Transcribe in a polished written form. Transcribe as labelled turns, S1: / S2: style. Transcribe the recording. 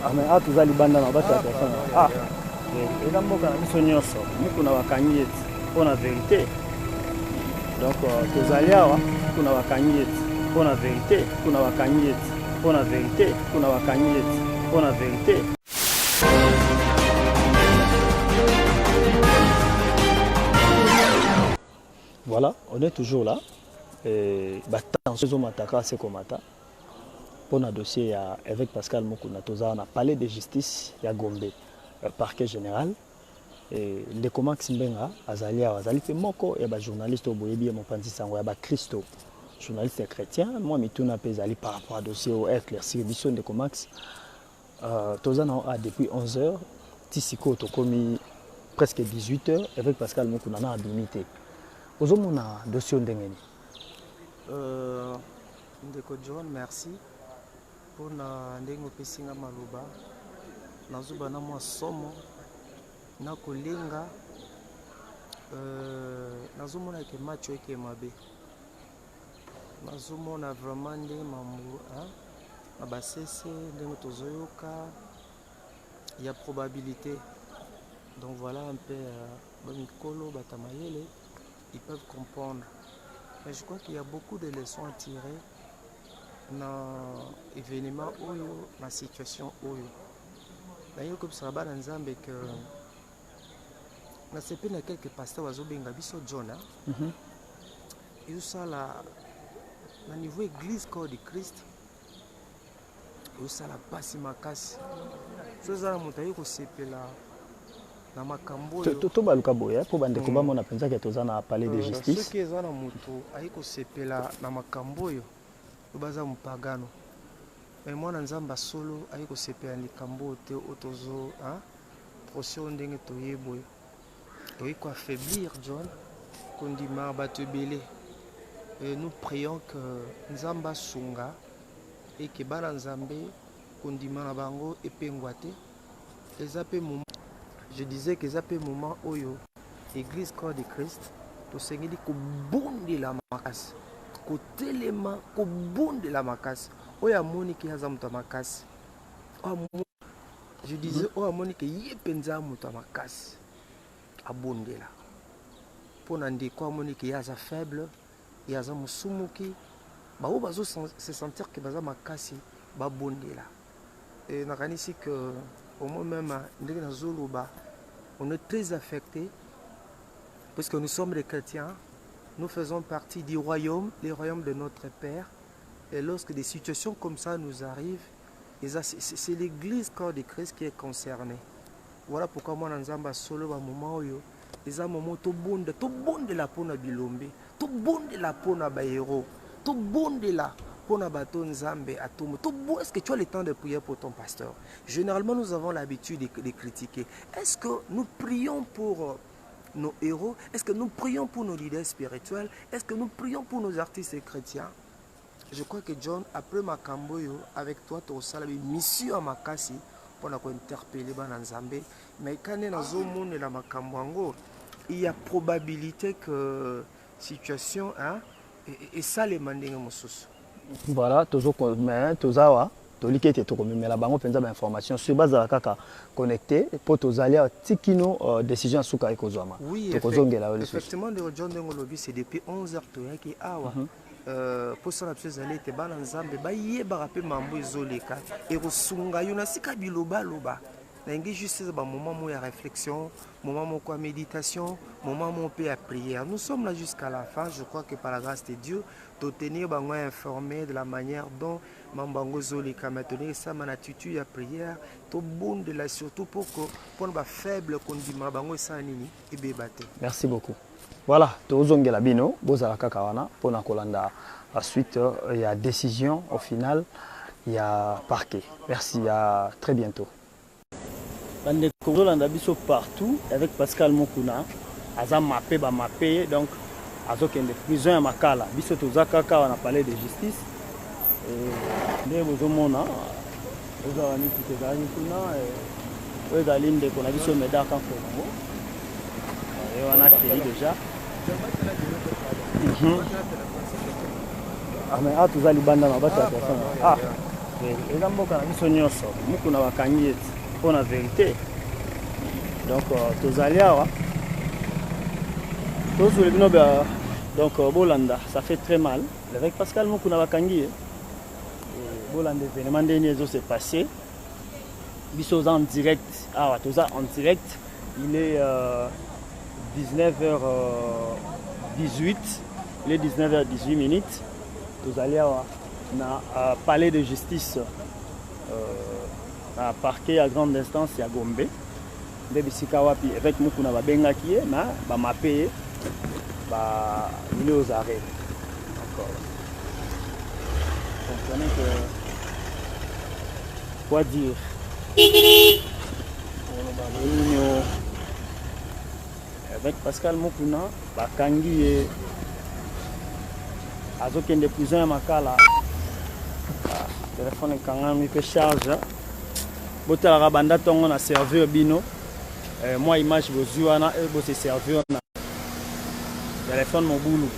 S1: Ah mais ah tozali banda na bato ya personne. Ah. Et là mboka na biso nyonso, Mukuna bakangi eti pona vérité. Donc tozali awa kuna bakangi eti pona vérité, kuna bakangi eti pona vérité, kuna bakangi eti pona vérité. Voilà, on est toujours là. Pour un dossier avec Pascal Mukuna, on a parlé de justice, il y a Gombe, parquet général. Et les commandes Simbenga, Azalia, Azali fait moko, il y a journaliste au Boyebi, mon panti sango, il y a Christo, journaliste chrétien. Moi, je suis un par rapport au dossier au éclairci, mission de commandes. Tozana a depuis 11h, Tissiko, Tokomi presque 18h, avec Pascal Mukuna, on a limité. Vous avez un dossier d'engagement.
S2: Ndeko John, merci pour na ndengo pesinga maluba. Nazuba na mwa somo na kolenga nazomona ke match eke mabe. Nazomona vraiment ndenge mambu na basese ndenge tozoyoka il y a probabilité. Donc voilà un peu bamikolo batamayele, ils peuvent comprendre. Mais je crois qu'il y a beaucoup de leçons à tirer dans l'événement oyo, dans la situation oyo. D'ailleurs, comme ça va dans Zambie que na sepe na quelques pasteurs wazobenga biso John. Et ça là, na niveau église corps de Christ, et ça la passe makasi. Chose à la montagne ko sepela.
S1: Tout baluka boya pour bande ko bamona penza ke tozana parler de justice.
S2: Ce qui est na moto ayiko sepela na makambo yo baza mpagano. Mais moi na nzamba solo ayiko sepela likambo te otozo procès ndenge toyebo. Et quoi affaiblir John kondima batebele. Et nous prions que nzamba sunga et que bana nzambe kondima na bango epengwate. Ezape moment. Je disais que ça peut moment où l'église corps de Christ, tout ce qui dit que bon de la macasse, que tellement que bon de la macasse, où il y a monique à zamuta macasse. Je disais où il y a monique yepenza muta macasse, à bon de la. Pour n'andi quoi monique y a za faible, y a za musumuki, bah où bazo se sentir que baza macasse, bah bon de la. Et n'a ici que au moins même on est très affectés parce que nous sommes des chrétiens, nous faisons partie du royaume, les royaumes de notre Père. Et lorsque des situations comme ça nous arrivent, c'est l'église corps de Christ qui est concernée. Voilà pourquoi moi dans Zamba solo à moment où les moments tout bon de la peau na bilombe, tout bon de la peau na bahéros, tout bon de la pour na baton Zambé à tout. Est-ce que tu as le temps de prier pour ton pasteur? Généralement, nous avons l'habitude de critiquer. Est-ce que nous prions pour nos héros? Est-ce que nous prions pour nos leaders spirituels? Est-ce que nous prions pour nos artistes chrétiens? Je crois que John, après Makambu, avec toi, tu as une mission à Makasi pour interpeller les Zambé. Mais quand on est dans le monde de la Makambu, il y a probabilité que la situation et ça les mandingues moussous.
S1: Voilà, toujours mais tozawa toliki ete tokomemela bango penza ba information sur base la kaka connecté pour tozalia tikino décision suka ekozwama.
S2: Oui, effectivement de John Dengolobi c'est depuis 11h to yaki awa pour ça la chose aller te bana nzambe ba yeba rapé mambo ezoleka et kosunga yona sika biloba loba. N'engi juste un moment de réflexion, moment de méditation, moment de prière. Nous sommes là jusqu'à la fin. Je crois que par la grâce de Dieu, de tenir informé de la manière dont Mambango Zolika maintenir ça, mon attitude à prière, tout bon de la surtout pour que faible qu'on dit Mambango Sanini et Bébate.
S1: Merci beaucoup. Voilà, Tozongela Bino, Bozala Kakawana, pour la Kolanda. Ensuite, il y a décision au final, il y a parquet. Merci, à très bientôt. Bande Kozolanda biso partout avec Pascal Mukuna, aza mappé ba mappé donc azokende prison ya makala biso tozakaka on a parlé de justice et ndé bozomona ozawani tutezali kuna et ezali ndeko na biso medaka Kongo et on a accueilli déjà ah mais tozali banda na bato ya personne eza mboka na biso nyonso Mukuna bakangi pour la vérité. Donc tozali awa tozuli bino donc bolanda ça fait très mal avec Pascal Mukuna bakangi bolanda événement ndeni ezo se passer biso en direct awa toza en direct il est 19h18 il est 19h18 minutes tozali awa na palais de justice à parquet à grande instance ya Gombe nde bisika wapi avec Mukuna babengaki ye na bamape ba il est aux arrêts encore. Vous comprenez que quoi dire avec Pascal Mukuna bakangi ye azokende prison ya Makala téléphone kangami pe charge botala banda tongo na serveur bino moi image bozui wana bo se serveur na téléphone mobulu